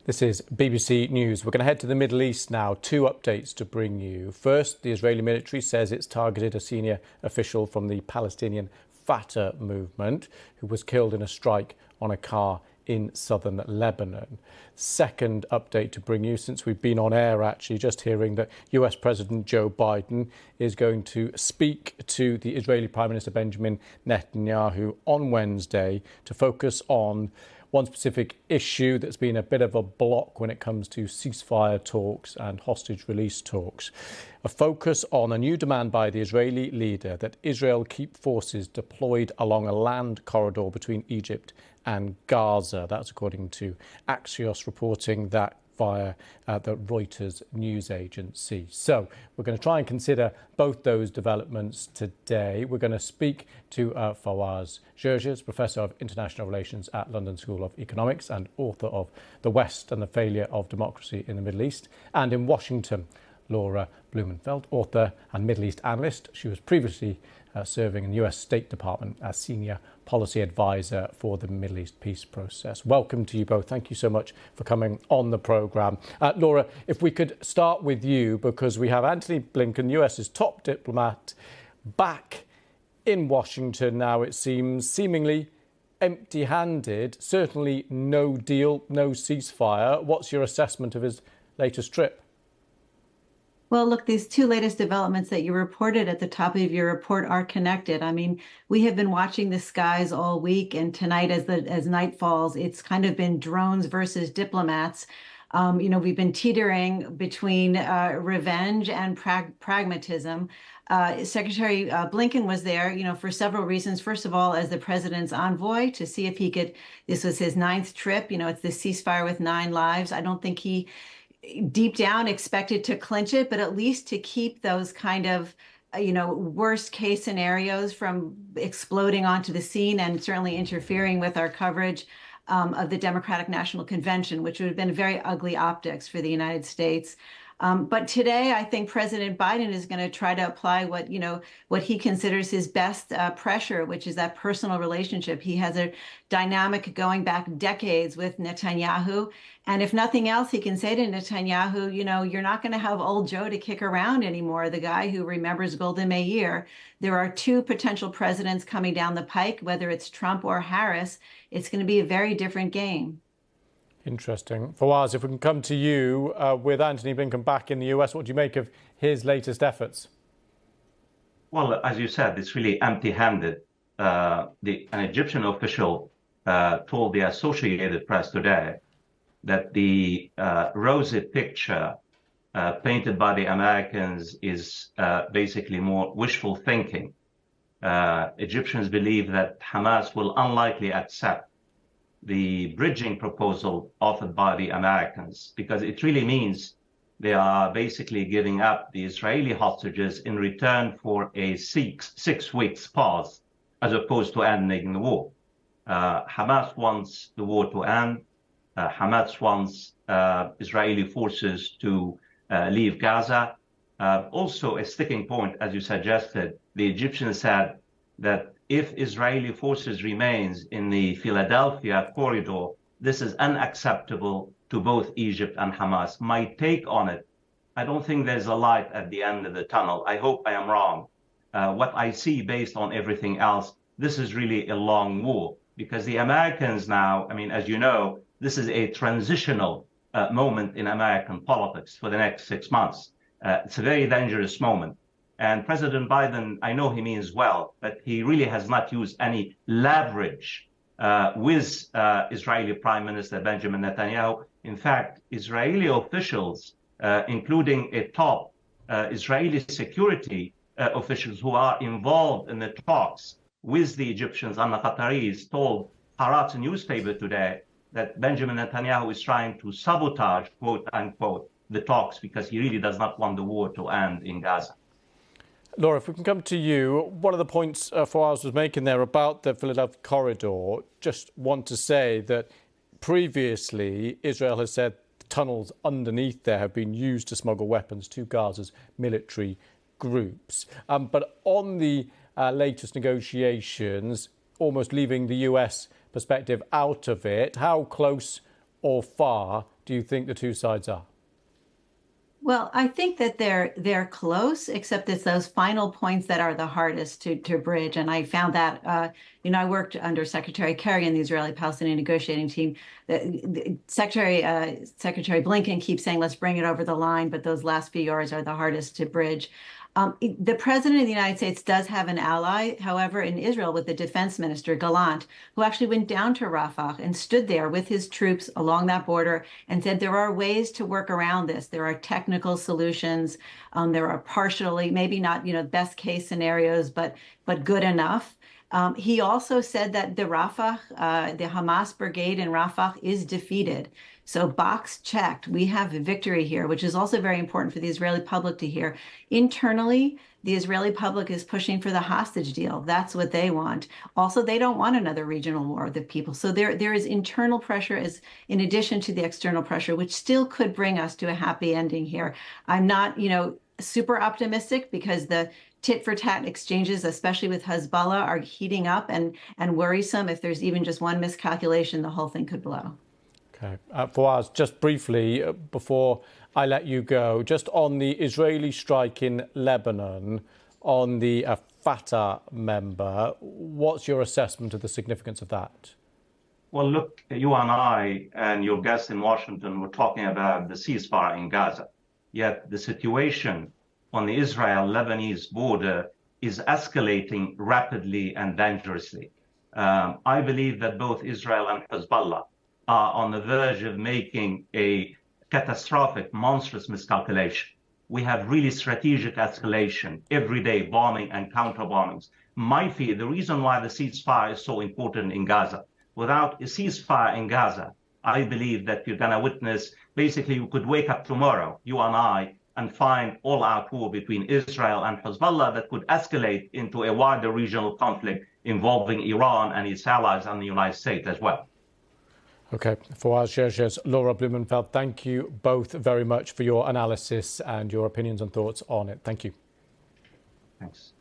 This is BBC News. We're going to head to the Middle East now. Two updates to bring you. First, the Israeli military says it's targeted a senior official from the Palestinian Fatah movement who was killed in a strike on a car in southern Lebanon. Second update to bring you, since we've been on air actually, just hearing that US President Joe Biden is going to speak to the Israeli Prime Minister Benjamin Netanyahu on Wednesday to focus on one specific issue that's been a bit of a block when it comes to ceasefire talks and hostage release talks. A focus on a new demand by the Israeli leader that Israel keep forces deployed along a land corridor between Egypt and Gaza. That's according to Axios reporting that via the Reuters news agency. So we're going to try and consider both those developments today. We're going to speak to Fawaz Gerges, Professor of International Relations at London School of Economics and author of The West and the Failure of Democracy in the Middle East. And in Washington, Laura Blumenfeld, author and Middle East analyst. She was previously serving in the US State Department as senior policy advisor for the Middle East peace process. Welcome to you both. Thank you so much for coming on the programme. Laura, if we could start with you, because we have Antony Blinken, US's top diplomat, back in Washington now, it seems, seemingly empty-handed, certainly no deal, no ceasefire. What's your assessment of his latest trip? Well, look, these two latest developments that you reported at the top of your report are connected. I mean, we have been watching the skies all week, and tonight as night falls, it's kind of been drones versus diplomats. We've been teetering between revenge and pragmatism. Secretary Blinken was there, for several reasons. First of all, as the president's envoy to see if he could, this was his 9th trip, it's the ceasefire with 9 lives. I don't think he deep down expected to clinch it, but at least to keep those kind of, worst case scenarios from exploding onto the scene and certainly interfering with our coverage of the Democratic National Convention, which would have been very ugly optics for the United States. But today, I think President Biden is going to try to apply what he considers his best pressure, which is that personal relationship. He has a dynamic going back decades with Netanyahu. And if nothing else, he can say to Netanyahu, you're not going to have old Joe to kick around anymore, the guy who remembers Golda Meir. There are 2 potential presidents coming down the pike, whether it's Trump or Harris. It's going to be a very different game. Interesting. Fawaz, if we can come to you, with Antony Blinken back in the US, what do you make of his latest efforts? Well, as you said, it's really empty-handed. An Egyptian official told the Associated Press today that the rosy picture painted by the Americans is basically more wishful thinking. Egyptians believe that Hamas will unlikely accept the bridging proposal offered by the Americans, because it really means they are basically giving up the Israeli hostages in return for a 6 weeks pause, as opposed to ending the war. Hamas wants the war to end. Hamas wants Israeli forces to leave Gaza. Also, a sticking point, as you suggested, the Egyptians said that if Israeli forces remains in the Philadelphia corridor, this is unacceptable to both Egypt and Hamas. My take on it, I don't think there's a light at the end of the tunnel. I hope I am wrong. What I see based on everything else, this is really a long war, because the Americans now, as you know, this is a transitional moment in American politics for the next 6 months. It's a very dangerous moment. And President Biden, I know he means well, but he really has not used any leverage with Israeli Prime Minister Benjamin Netanyahu. In fact, Israeli officials, including a top Israeli security officials who are involved in the talks with the Egyptians and the Qataris, told Haaretz newspaper today that Benjamin Netanyahu is trying to sabotage, quote unquote, the talks, because he really does not want the war to end in Gaza. Laura, if we can come to you, one of the points Fawaz was making there about the Philadelphia corridor, just want to say that previously Israel has said the tunnels underneath there have been used to smuggle weapons to Gaza's military groups. But on the latest negotiations, almost leaving the US perspective out of it, how close or far do you think the two sides are? Well, I think that they're close, except it's those final points that are the hardest to bridge. And I found that, I worked under Secretary Kerry in the Israeli-Palestinian negotiating team. Secretary Blinken keeps saying, let's bring it over the line, but those last few yards are the hardest to bridge. The president of the United States does have an ally, however, in Israel with the defense minister, Gallant, who actually went down to Rafah and stood there with his troops along that border and said there are ways to work around this. There are technical solutions. There are partially, maybe not, best case scenarios, but good enough. He also said that the Hamas brigade in Rafah is defeated. So box checked. We have a victory here, which is also very important for the Israeli public to hear. Internally, the Israeli public is pushing for the hostage deal. That's what they want. Also, they don't want another regional war with the people. So there is internal pressure in addition to the external pressure, which still could bring us to a happy ending here. I'm not, super optimistic because the tit for tat exchanges, especially with Hezbollah, are heating up and worrisome. If there's even just one miscalculation, the whole thing could blow. Okay. Fawaz, just briefly, before I let you go, just on the Israeli strike in Lebanon, on the Fatah member, what's your assessment of the significance of that? Well, look, you and I and your guest in Washington were talking about the ceasefire in Gaza. Yet the situation on the Israel-Lebanese border is escalating rapidly and dangerously. I believe that both Israel and Hezbollah are on the verge of making a catastrophic, monstrous miscalculation. We have really strategic escalation, everyday bombing and counter bombings. The reason why the ceasefire is so important in Gaza, without a ceasefire in Gaza, I believe that you're going to witness, basically, you could wake up tomorrow, you and I, and find all-out war between Israel and Hezbollah that could escalate into a wider regional conflict involving Iran and its allies and the United States as well. Okay, Fawaz Gerges, Laura Blumenfeld, thank you both very much for your analysis and your opinions and thoughts on it. Thank you. Thanks.